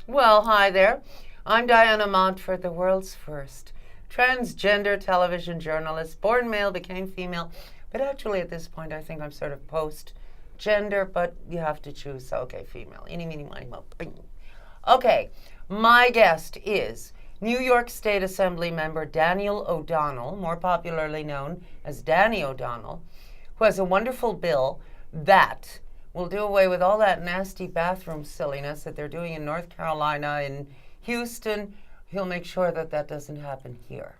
Well, hi there. I'm Diana Montford, the world's first transgender television journalist. Born male, became female. But actually, at this point, I think I'm sort of post-gender, but you have to choose. So, okay, female. Eeny, meeny, miny, mo. Bing. Okay, my guest is New York State Assembly member Daniel O'Donnell, more popularly known as Danny O'Donnell, who has a wonderful bill that will do away with all that nasty bathroom silliness that they're doing in North Carolina, in Houston. He'll make sure that that doesn't happen here.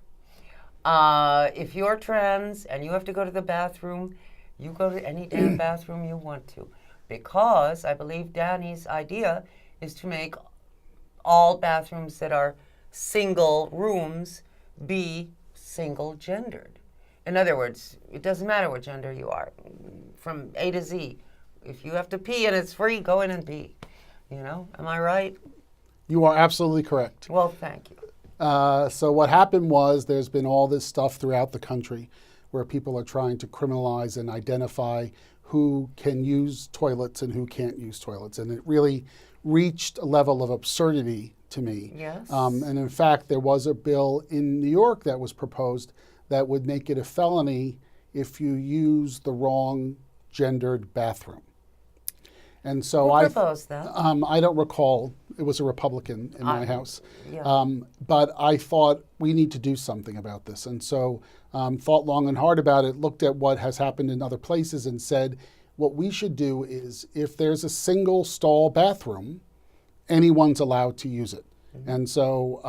If you're trans and you have to go to the bathroom, you go to any damn bathroom you want to. Because I believe Danny's idea is to make all bathrooms that are single rooms be single gendered. In other words, it doesn't matter what gender you are, from A to Z. If you have to pee and it's free, go in and pee. You know, am I right? You are absolutely correct. Well, thank you. So what happened was there's been all this stuff throughout the country where people are trying to criminalize and identify who can use toilets and who can't use toilets. And it really reached a level of absurdity to me. Yes. And in fact, there was a bill in New York that was proposed that would make it a felony if you use the wrong gendered bathroom. And so Who proposed that? I don't recall. It was a Republican in my house. Yeah. But I thought we need to do something about this. And so thought long and hard about it, looked at what has happened in other places and said, what we should do is if there's a single stall bathroom, anyone's allowed to use it. Mm-hmm. And so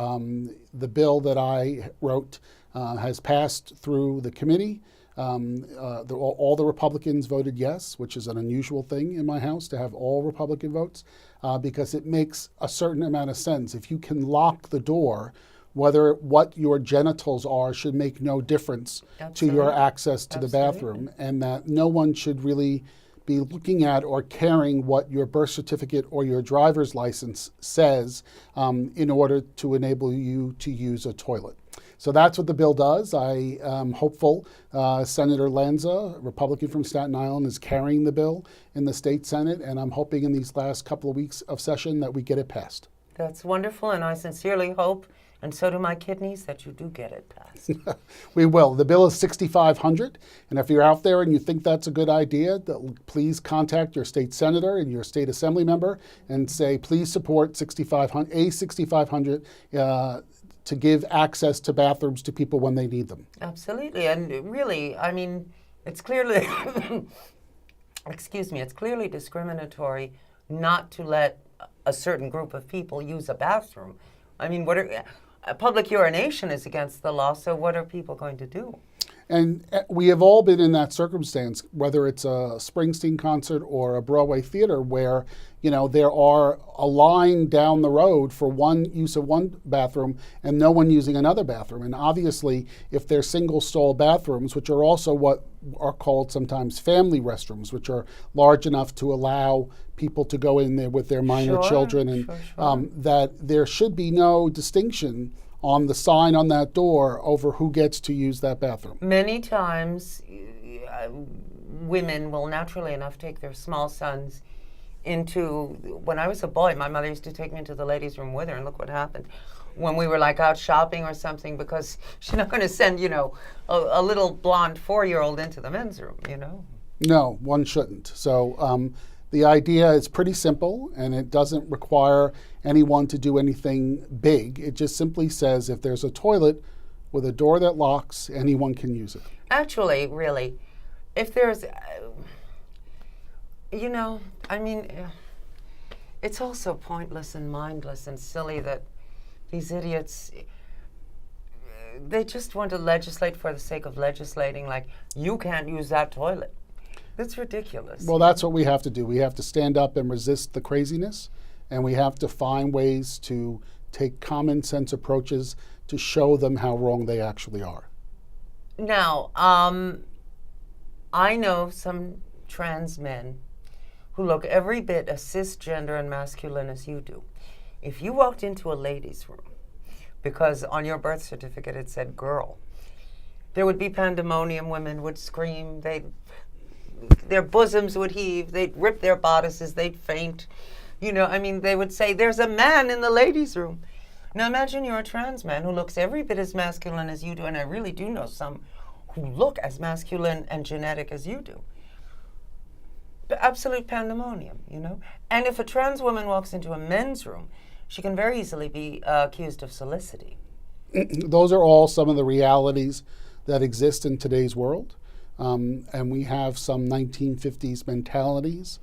the bill that I wrote has passed through the committee. All the Republicans voted yes, which is an unusual thing in my house to have all Republican votes, because it makes a certain amount of sense. If you can lock the door, whether what your genitals are should make no difference to your access to the bathroom, and that no one should really be looking at or caring what your birth certificate or your driver's license says in order to enable you to use a toilet. So that's what the bill does. I am hopeful Senator Lanza, Republican from Staten Island, is carrying the bill in the state Senate, and I'm hoping in these last couple of weeks of session that we get it passed. That's wonderful, and I sincerely hope, and so do my kidneys, that you do get it passed. We will. The bill is 6,500, and if you're out there and you think that's a good idea, please contact your state senator and your state assembly member and say, please support 6,500 to give access to bathrooms to people when they need them. Absolutely, and really, I mean, it's clearly, it's clearly discriminatory not to let a certain group of people use a bathroom. I mean, public urination is against the law, so what are people going to do? And we have all been in that circumstance, whether it's a Springsteen concert or a Broadway theater, where there are a line down the road for one use of one bathroom and no one using another bathroom. And obviously, if they're single stall bathrooms, which are also what are called sometimes family restrooms, which are large enough to allow people to go in there with their minor children, and that there should be no distinction on the sign on that door over who gets to use that bathroom. Many times, women will naturally enough take their small sons into, when I was a boy, my mother used to take me into the ladies' room with her, and look what happened when we were like out shopping or something, because she's not going to send, a little blonde 4-year-old into the men's room, No, one shouldn't. So the idea is pretty simple, and it doesn't require anyone to do anything big. It just simply says if there's a toilet with a door that locks, anyone can use it. Actually, really, if there's, it's also pointless and mindless and silly that these idiots, they just want to legislate for the sake of legislating, like, you can't use that toilet. That's ridiculous. Well, that's what we have to do. We have to stand up and resist the craziness, and we have to find ways to take common sense approaches to show them how wrong they actually are. Now, I know some trans men who look every bit as cisgender and masculine as you do. If you walked into a ladies' room because on your birth certificate it said girl, there would be pandemonium. Women would scream. Their bosoms would heave. They'd rip their bodices. They'd faint. You know, I mean, they would say, there's a man in the ladies' room. Now imagine you're a trans man who looks every bit as masculine as you do, and I really do know some who look as masculine and genetic as you do. But absolute pandemonium, you know? And if a trans woman walks into a men's room, she can very easily be accused of soliciting. Those are all some of the realities that exist in today's world. And we have some 1950s mentalities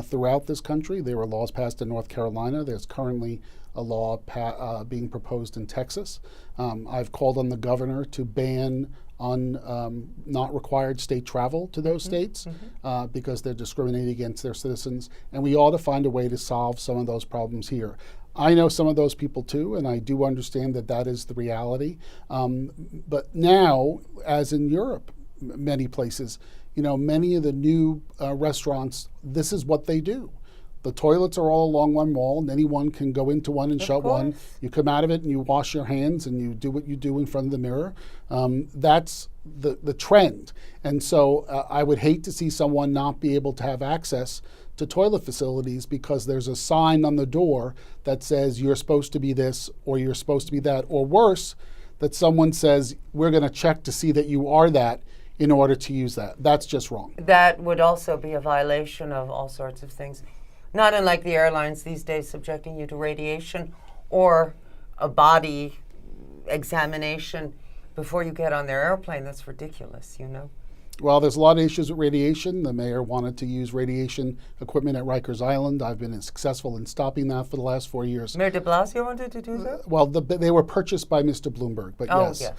throughout this country. There were laws passed in North Carolina. There's currently a law being proposed in Texas. I've called on the governor to ban not required state travel to those states because they're discriminating against their citizens. And we ought to find a way to solve some of those problems here. I know some of those people too, and I do understand that that is the reality. But now, as in Europe, many places, you know, many of the new restaurants, this is what they do. The toilets are all along one wall, and anyone can go into one and shut one. You come out of it and you wash your hands and you do what you do in front of the mirror. That's the trend. And so I would hate to see someone not be able to have access to toilet facilities because there's a sign on the door that says you're supposed to be this or you're supposed to be that, or worse, that someone says we're going to check to see that you are that in order to use that. That's just wrong. That would also be a violation of all sorts of things. Not unlike the airlines these days subjecting you to radiation or a body examination before you get on their airplane. That's ridiculous, you know. Well, there's a lot of issues with radiation. The mayor wanted to use radiation equipment at Rikers Island. I've been successful in stopping that for the last 4 years. Mayor de Blasio wanted to do that? Well, they were purchased by Mr. Bloomberg, but yes.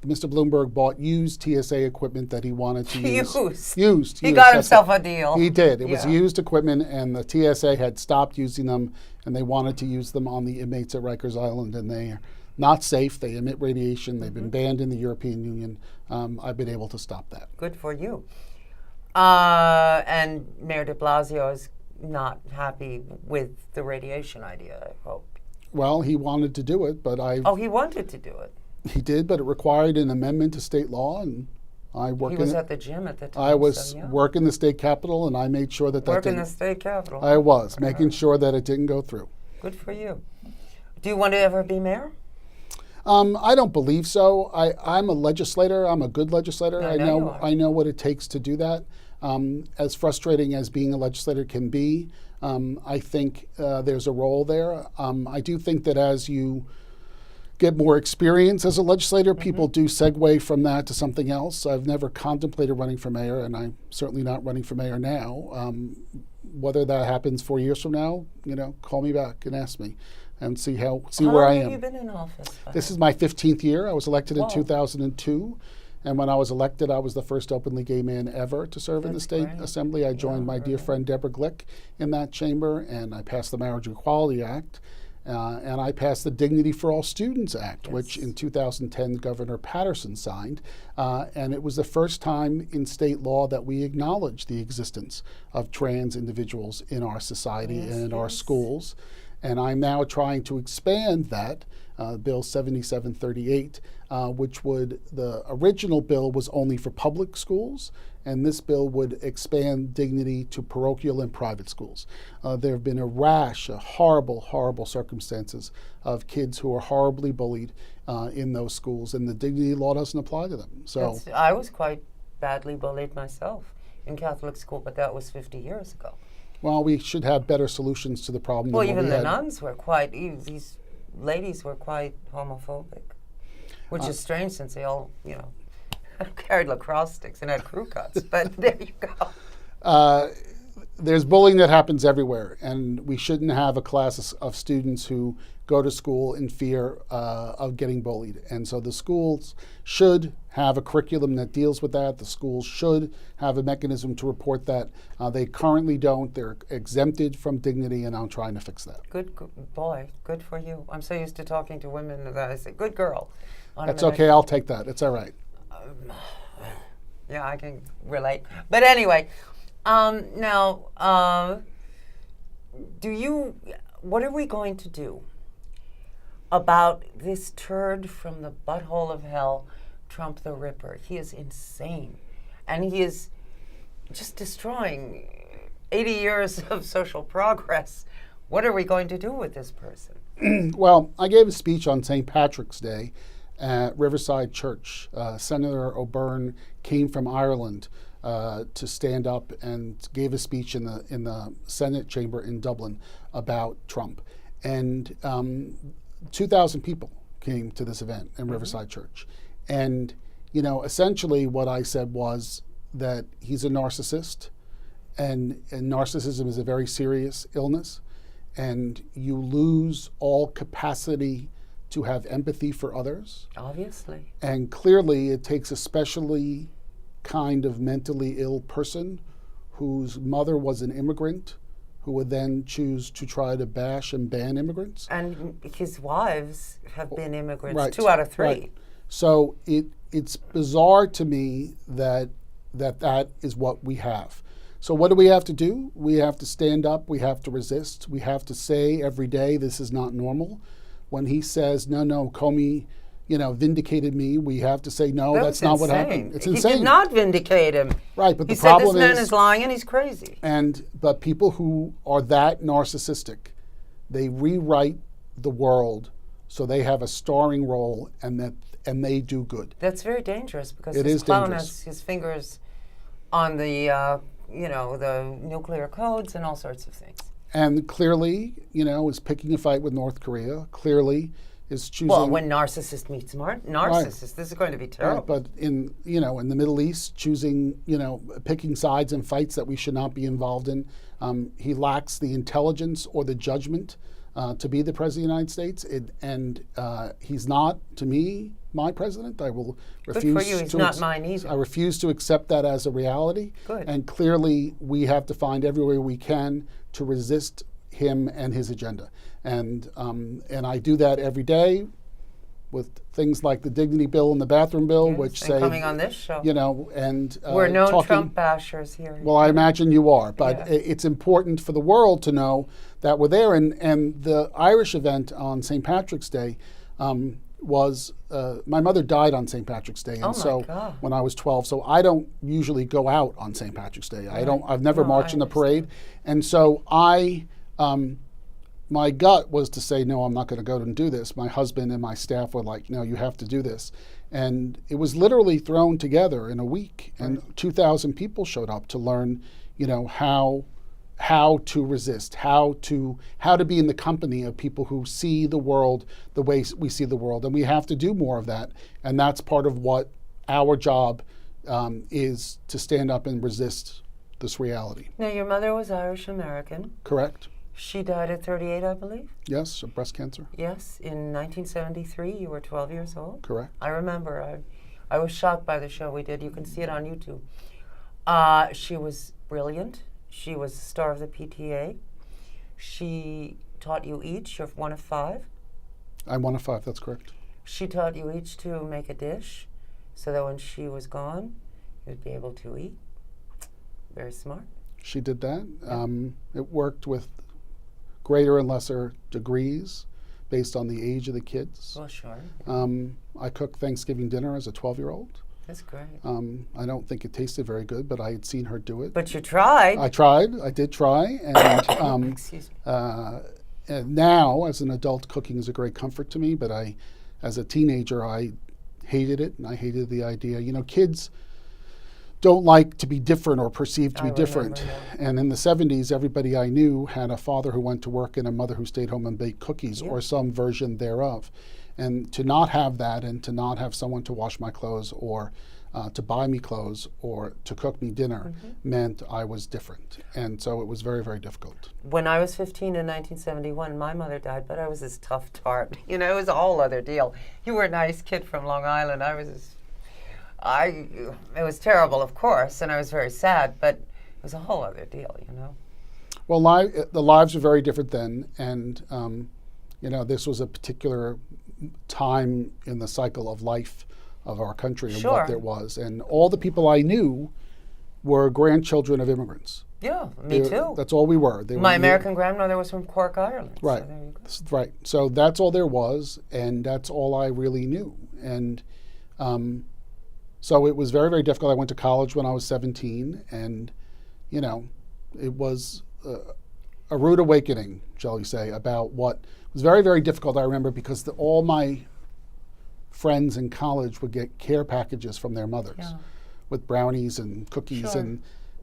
Mr. Bloomberg bought used TSA equipment that he wanted to use. Used. He got himself a deal. He did. It was used equipment, and the TSA had stopped using them, and they wanted to use them on the inmates at Rikers Island, and they're not safe. They emit radiation. They've been banned in the European Union. I've been able to stop that. Good for you. And Mayor de Blasio is not happy with the radiation idea, I hope. Well, he wanted to do it, but he wanted to do it. He did, but it required an amendment to state law, and He was at the gym at the time. I was working the state capitol, and I made sure that Working the state capitol. I was, making sure that it didn't go through. Good for you. Do you want to ever be mayor? I don't believe so. I'm a legislator. I'm a good legislator. I know what it takes to do that. As frustrating as being a legislator can be, I think there's a role there. I do think that as you get more experience as a legislator, people do segue from that to something else. I've never contemplated running for mayor, and I'm certainly not running for mayor now. Whether that happens 4 years from now, call me back and ask me and see where I am. How long have you been in office? This is my 15th year. I was elected in 2002. And when I was elected, I was the first openly gay man ever to serve in the state assembly. I joined my dear friend Deborah Glick in that chamber, and I passed the Marriage Equality Act. And I passed the Dignity for All Students Act, which in 2010 Governor Patterson signed. And it was the first time in state law that we acknowledged the existence of trans individuals in our society and in our schools. And I'm now trying to expand that, Bill 7738, which the original bill was only for public schools, and this bill would expand dignity to parochial and private schools. There have been a rash of horrible, horrible circumstances of kids who are horribly bullied in those schools, and the dignity law doesn't apply to them. So I was quite badly bullied myself in Catholic school, but that was 50 years ago. Well, we should have better solutions to the problem. Well, even the nuns were these ladies were quite homophobic, which is strange since they all, carried lacrosse sticks and had crew cuts, but there you go. There's bullying that happens everywhere, and we shouldn't have a class of students who go to school in fear of getting bullied. And so the schools should have a curriculum that deals with that. The schools should have a mechanism to report that. They currently don't. They're exempted from dignity, and I'm trying to fix that. Good boy. Good for you. I'm so used to talking to women that I say, good girl. That's okay. I'll take that. It's all right. Yeah, I can relate. But anyway, now, what are we going to do about this turd from the butthole of hell, Trump the Ripper? He is insane. And he is just destroying 80 years of social progress What are we going to do with this person? Well, I gave a speech on St. Patrick's Day at Riverside Church. Senator O'Byrne came from Ireland to stand up and gave a speech in the Senate chamber in Dublin about Trump. And 2,000 people came to this event in Riverside Church. And, essentially what I said was that he's a narcissist, and narcissism is a very serious illness, and you lose all capacity to have empathy for others. Obviously. And clearly it takes a specially kind of mentally ill person whose mother was an immigrant who would then choose to try to bash and ban immigrants. And his wives have been immigrants, Right, 2 out of 3. right. So it's bizarre to me that is what we have. So what do we have to do? We have to stand up. We have to resist. We have to say every day, this is not normal. When he says, no, Comey, vindicated me, we have to say, no, that's not what happened. It's insane. He did not vindicate him. Right, but He the said problem this man is lying and he's crazy. But people who are that narcissistic, they rewrite the world so they have a starring role and they do good. That's very dangerous because It this is clown dangerous. has his fingers on the the nuclear codes and all sorts of things. And clearly, is picking a fight with North Korea. Clearly is choosing. Well, when narcissist meets narcissist, this is going to be terrible. But in the Middle East, choosing picking sides in fights that we should not be involved in. He lacks the intelligence or the judgment to be the president of the United States, he's not, to me, my president. I will refuse. Good for you. He's not mine either. I refuse to accept that as a reality. Good. And clearly, we have to find every way we can to resist him and his agenda. And I do that every day with things like the dignity bill and the bathroom bill, Yes, which and say, coming on this show. we're known Trump bashers here. Well, I imagine you are, but Yeah. it's important for the world to know that we're there. And the Irish event on St. Patrick's Day was my mother died on St. Patrick's Day, and Oh my so God. when I was 12, so I don't usually go out on St. Patrick's Day. I've never No, marched I in the parade, and so my gut was to say, no, I'm not going to go and do this. My husband and my staff were like, no, you have to do this. And it was literally thrown together in a week. And 2,000 people showed up to learn, how to resist, how to be in the company of people who see the world the way we see the world. And we have to do more of that. And that's part of what our job is, to stand up and resist this reality. Now, your mother was Irish American. Correct? She died at 38, I believe. Yes, of breast cancer. Yes, in 1973. You were 12 years old. Correct. I remember. I was shocked by the show we did. You can see it on YouTube. She was brilliant. She was the star of the PTA. She taught you each. You're one of 5. I'm one of 5. That's correct. She taught you each to make a dish so that when she was gone, you'd be able to eat. Very smart. She did that. It worked with greater and lesser degrees based on the age of the kids. Well, sure. I cooked Thanksgiving dinner as a 12-year-old. That's great. I don't think it tasted very good, but I had seen her do it. But you tried. I tried. I did try. And, Excuse me. and now, as an adult, cooking is a great comfort to me. But as a teenager, I hated it, and I hated the idea. Kids don't like to be different or perceived to be different. And in the 70s, everybody I knew had a father who went to work and a mother who stayed home and baked cookies or some version thereof. And to not have that, and to not have someone to wash my clothes or to buy me clothes or to cook me dinner meant I was different. And so it was very, very difficult. When I was 15 in 1971, my mother died, but I was this tough tart. It was a whole other deal. You were a nice kid from Long Island. It was terrible, of course, and I was very sad, but it was a whole other deal, Well, the lives were very different then, and this was a particular time in the cycle of life of our country and what there was. And all the people I knew were grandchildren of immigrants. Yeah, me too. That's all we were. My American grandmother was from Cork, Ireland. Right. So there you go. Right. So that's all there was, and that's all I really knew. And so it was very, very difficult. I went to college when I was 17, and it was a rude awakening, shall we say, about what was very, very difficult, I remember, because all my friends in college would get care packages from their mothers with brownies and cookies. Sure.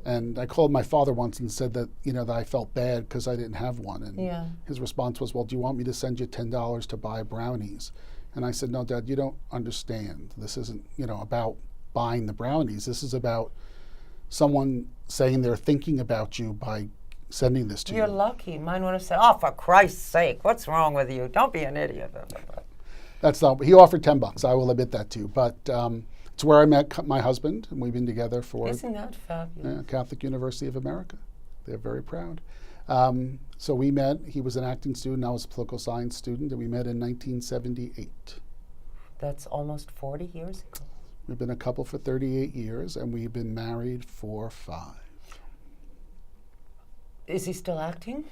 And I called my father once and said that, that I felt bad because I didn't have one. And his response was, well, do you want me to send you $10 to buy brownies? And I said, no, Dad, you don't understand. This isn't, about buying the brownies. This is about someone saying they're thinking about you by sending this to you. You're lucky. Mine would have said, oh, for Christ's sake, what's wrong with you? Don't be an idiot. That's not, he offered $10. I will admit that to you. But it's where I met my husband, and we've been together for Isn't that fabulous? Catholic University of America. They're very proud. So we met. He was an acting student. I was a political science student, and we met in 1978. That's almost 40 years ago. We've been a couple for 38 years, and we've been married for 5. Is he still acting?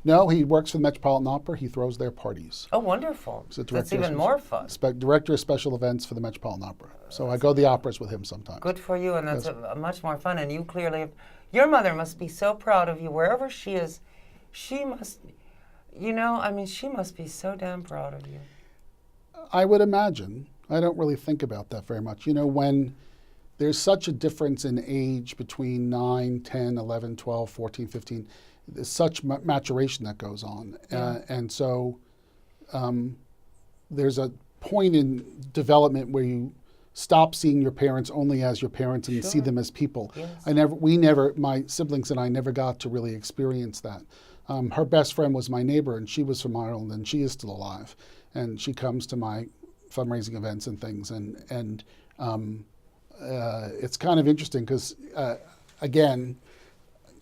No, he works for the Metropolitan Opera. He throws their parties. Oh, wonderful. That's even more fun. Director of special events for the Metropolitan Opera. So I go to the operas with him sometimes. Good for you, and that's much more fun. And you clearly have, your mother must be so proud of you wherever she is. She must, she must be so damn proud of you. I would imagine. I don't really think about that very much. When there's such a difference in age between 9, 10, 11, 12, 14, 15, there's such maturation that goes on. And so there's a point in development where you stop seeing your parents only as your parents and see them as people. Yes. My siblings and I never got to really experience that. Her best friend was my neighbor, and she was from Ireland, and she is still alive. And she comes to my fundraising events and things. And it's kind of interesting because, again,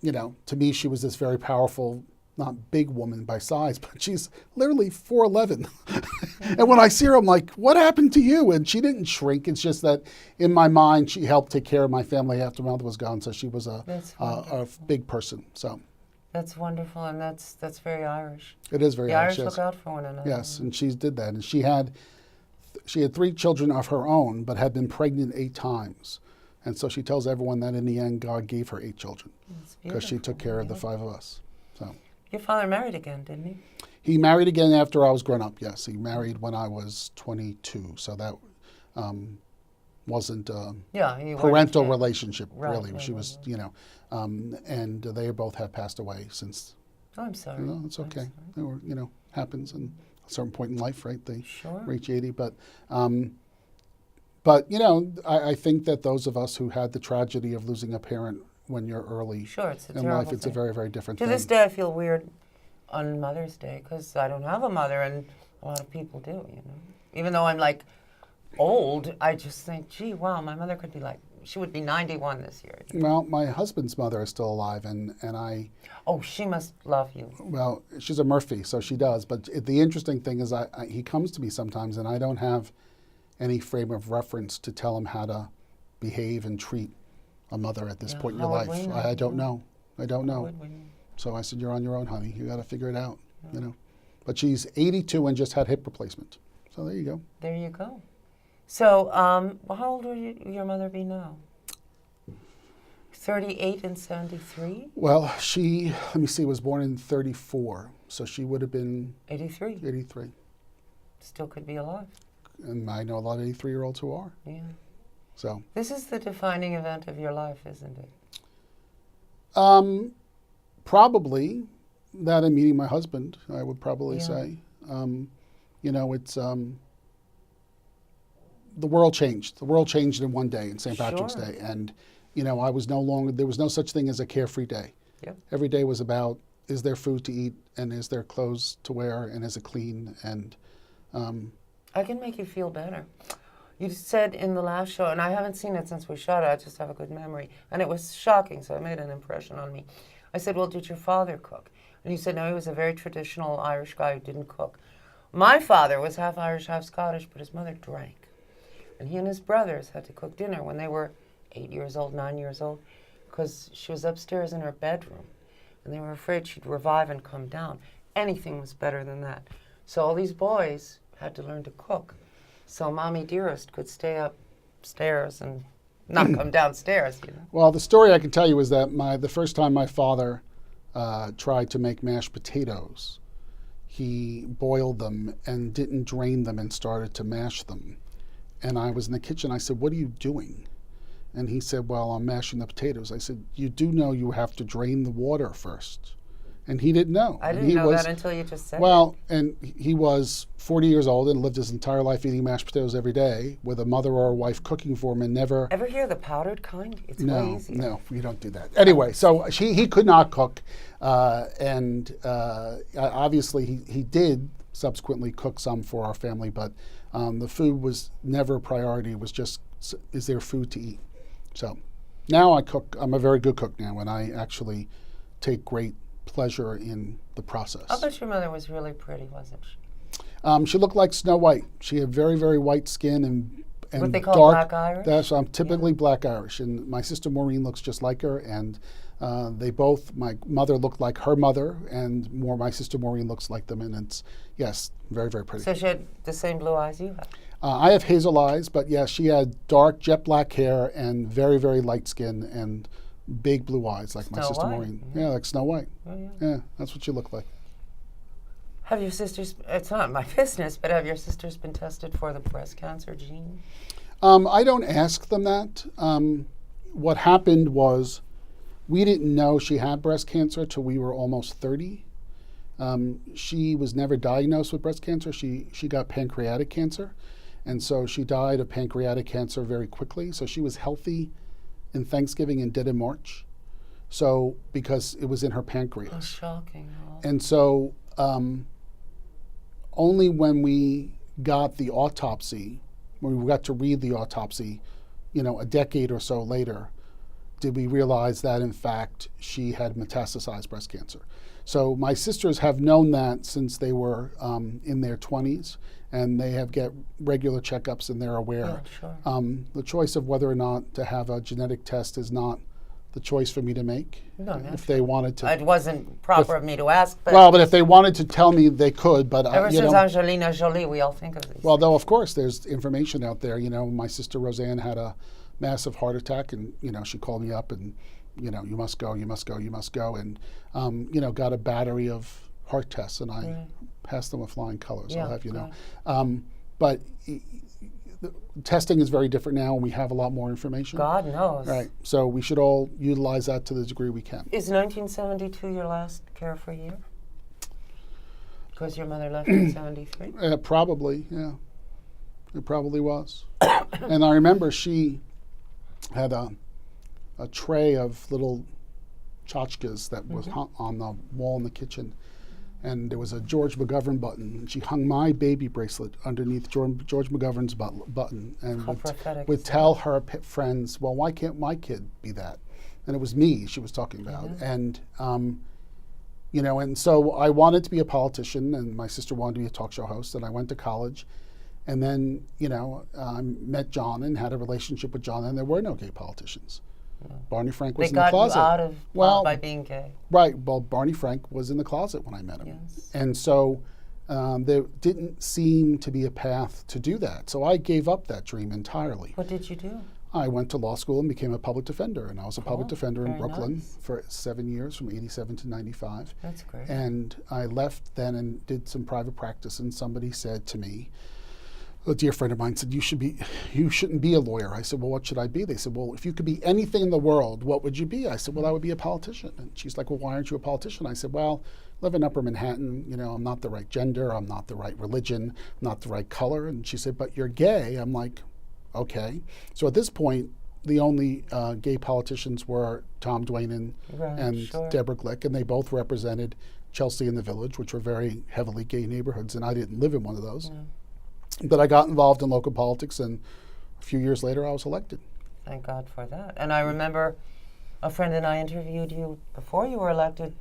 to me, she was this very powerful, not big woman by size, but she's literally 4'11". And when I see her, I'm like, what happened to you? And she didn't shrink. It's just that in my mind, she helped take care of my family after my mother was gone. So she was a big person. So that's wonderful. And that's very Irish. It is very Irish. The Irish look out for one another. Yes. And she did that. And she had 3 children of her own, but had been pregnant 8 times. And so she tells everyone that in the end, God gave her 8 children because she took care of the 5 of us. So your father married again, didn't he? He married again after I was grown up. Yes, he married when I was 22. So that wasn't a parental relationship, really. She was, and they both have passed away since. Oh, I'm sorry. It's okay. It were, happens in a certain point in life, right? They reach 80, but I think that those of us who had the tragedy of losing a parent when you're early it's a in life, it's a very, very different thing. To this day, I feel weird on Mother's Day because I don't have a mother, and a lot of people do, Even though I'm like old, I just think, gee, wow, my mother could be she would be 91 this year. Well, my husband's mother is still alive, and I... Oh, she must love you. Well, she's a Murphy, so she does. But the interesting thing is he comes to me sometimes, and I don't have any frame of reference to tell him how to behave and treat a mother at this point in your life. I don't know. I don't know. So I said, you're on your own, honey. You got to figure it out, But she's 82 and just had hip replacement. So there you go. There you go. So how old will your mother be now? 38 and 73? Well, she, let me see, was born in 34. So she would have been... 83? 83. Still could be alive. And I know a lot of 83-year-olds who are. Yeah. So. This is the defining event of your life, isn't it? Probably that and meeting my husband, I would probably say. It's... the world changed. The world changed in one day, in St. Patrick's Day. And, I was no longer, there was no such thing as a carefree day. Yep. Every day was about, is there food to eat, and is there clothes to wear, and is it clean? And I can make you feel better. You said in the last show, and I haven't seen it since we shot it, I just have a good memory, and it was shocking, so it made an impression on me. I said, well, did your father cook? And you said, no, he was a very traditional Irish guy who didn't cook. My father was half Irish, half Scottish, but his mother drank. And he and his brothers had to cook dinner when they were 8 years old, 9 years old, because she was upstairs in her bedroom, and they were afraid she'd revive and come down. Anything was better than that. So all these boys had to learn to cook, so Mommy Dearest could stay upstairs and not come downstairs. Well, the story I can tell you is that the first time my father tried to make mashed potatoes. He boiled them and didn't drain them and started to mash them. And I was in the kitchen. I said, "What are you doing?" And he said, "Well, I'm mashing the potatoes." I said, "You do know you have to drain the water first." And he didn't know. I And didn't he know was, that until you just said it. Well, and he was 40 years old and lived his entire life eating mashed potatoes every day with a mother or a wife cooking for him and never... Ever hear the powdered kind? It's way No, easier. no, we don't do that. Anyway, so he could not cook. Obviously he did subsequently cook some for our family, but the food was never a priority. It was just, is there food to eat? So now I cook. I'm a very good cook now, and I actually take great pleasure in the process. I bet your mother was really pretty, wasn't she? She looked like Snow White. She had very, very white skin and What they call dark. Black Irish? That's typically Black Irish, and my sister Maureen looks just like her. And they both. My mother looked like her mother, and my sister Maureen looks like them. And it's very, very pretty. So she had the same blue eyes you have. I have hazel eyes, but yeah, she had dark jet black hair and very, very light skin and big blue eyes like my Snow sister White. Maureen. Yeah, like Snow White. Oh, yeah. Yeah, that's what she looked like. Have your sisters, it's not my business, but have your sisters been tested for the breast cancer gene? I don't ask them that. What happened was we didn't know she had breast cancer till we were almost 30. She was never diagnosed with breast cancer. She got pancreatic cancer, and so she died of pancreatic cancer very quickly. So she was healthy in Thanksgiving and dead in March. So because it was in her pancreas. Oh, shocking. Oh. And so only when we got the autopsy, when we got to read the autopsy, a decade or so later, did we realize that in fact she had metastasized breast cancer. So my sisters have known that since they were in their 20s, and they have get regular checkups and they're aware. Yeah, sure. The choice of whether or not to have a genetic test is not the choice for me to make. No, if they wanted to. It wasn't proper of me to ask, but Well, but if they wanted to tell me, they could. But ever since Angelina Jolie, we all think of these. Well, though, of course, there's information out there. My sister Roseanne had a massive heart attack, and she called me up and you must go, you must go, you must go, and got a battery of heart tests, and I passed them with flying colors. Yeah, I'll have you know. good. But the testing is very different now, and we have a lot more information. God knows. Right. So we should all utilize that to the degree we can. Is 1972 your last carefree year? Because your mother left in 73? Probably, yeah. It probably was. And I remember she had a tray of little tchotchkes that was hung on the wall in the kitchen. And there was a George McGovern button. And she hung my baby bracelet underneath George McGovern's button. And How prophetic would is tell her friends, well, why can't my kid be that? And it was me she was talking about. And, and so I wanted to be a politician, and my sister wanted to be a talk show host, and I went to college. And then, met John and had a relationship with John, and there were no gay politicians. Barney Frank was in the closet. They got you out of by being gay. Right. Well, Barney Frank was in the closet when I met him. Yes. And so there didn't seem to be a path to do that. So I gave up that dream entirely. What did you do? I went to law school and became a public defender. And I was a public defender in Very Brooklyn nice. for 7 years, from 87 to 95. That's great. And I left then and did some private practice. And somebody said to me, a dear friend of mine said, you shouldn't be a lawyer. I said, well, what should I be? They said, well, if you could be anything in the world, what would you be? I said, well, I would be a politician. And she's like, well, why aren't you a politician? I said, well, I live in Upper Manhattan. I'm not the right gender. I'm not the right religion. I'm not the right color. And she said, but you're gay. I'm like, okay. So at this point, the only gay politicians were Tom Dwayne and Deborah Glick, and they both represented Chelsea and the Village, which were very heavily gay neighborhoods, and I didn't live in one of those. Yeah. But I got involved in local politics, and a few years later, I was elected. Thank God for that. And I remember a friend and I interviewed you before you were elected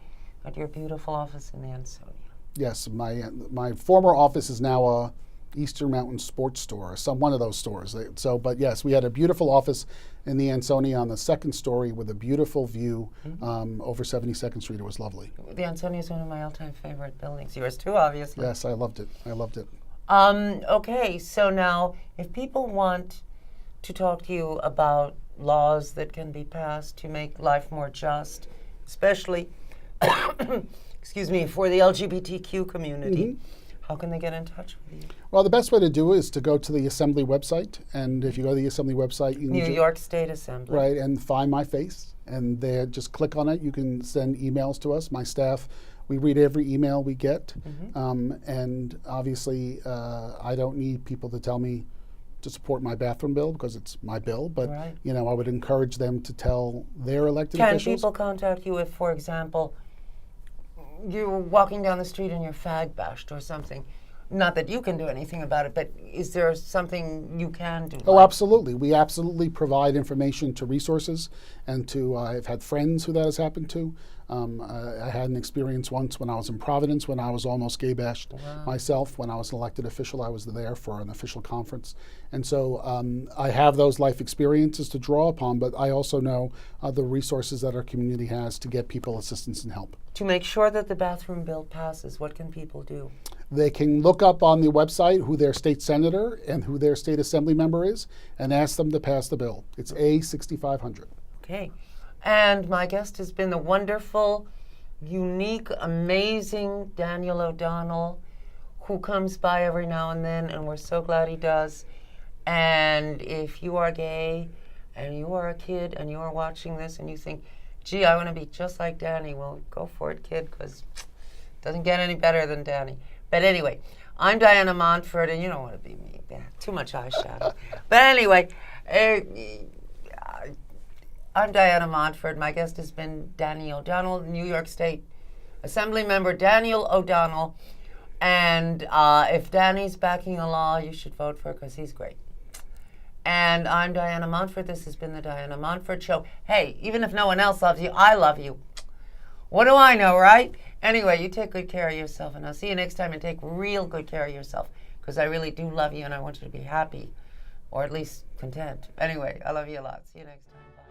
at your beautiful office in the Ansonia. Yes, my former office is now a Eastern Mountain Sports Store, one of those stores. So, but yes, we had a beautiful office in the Ansonia on the second story with a beautiful view over 72nd Street. It was lovely. The Ansonia is one of my all-time favorite buildings. Yours too, obviously. Yes, I loved it. Okay, so now if people want to talk to you about laws that can be passed to make life more just, especially excuse me, for the LGBTQ community, how can they get in touch with you? Well, the best way to do it is to go to the Assembly website, and if you go to the Assembly website, you can New York State Assembly. right, and find my face, and there, just click on it. You can send emails to us. My staff, we read every email we get, and obviously, I don't need people to tell me to support my bathroom bill because it's my bill. But Right. I would encourage them to tell their elected Can officials. people contact you if, for example, you're walking down the street and you're fag bashed or something? Not that you can do anything about it, but is there something you can do? Oh, absolutely. We absolutely provide information to resources and to, I've had friends who that has happened to. I had an experience once when I was in Providence when I was almost gay bashed myself. When I was an elected official, I was there for an official conference. And so I have those life experiences to draw upon, but I also know the resources that our community has to get people assistance and help. To make sure that the bathroom bill passes, what can people do? They can look up on the website who their state senator and who their state assembly member is and ask them to pass the bill. It's A6500. Okay. And my guest has been the wonderful, unique, amazing Daniel O'Donnell, who comes by every now and then, and we're so glad he does. And if you are gay and you are a kid and you are watching this and you think, gee, I want to be just like Danny, well, go for it, kid, because it doesn't get any better than Danny. But anyway, I'm Diana Montford, and you don't want to be me. Yeah, too much eyeshadow. But anyway, I'm Diana Montford. My guest has been Danny O'Donnell, New York State Assembly Member Daniel O'Donnell. And if Danny's backing a law, you should vote for it because he's great. And I'm Diana Montford. This has been the Diana Montford Show. Hey, even if no one else loves you, I love you. What do I know, right? Anyway, you take good care of yourself, and I'll see you next time, and take real good care of yourself because I really do love you, and I want you to be happy, or at least content. Anyway, I love you a lot. See you next time. Bye.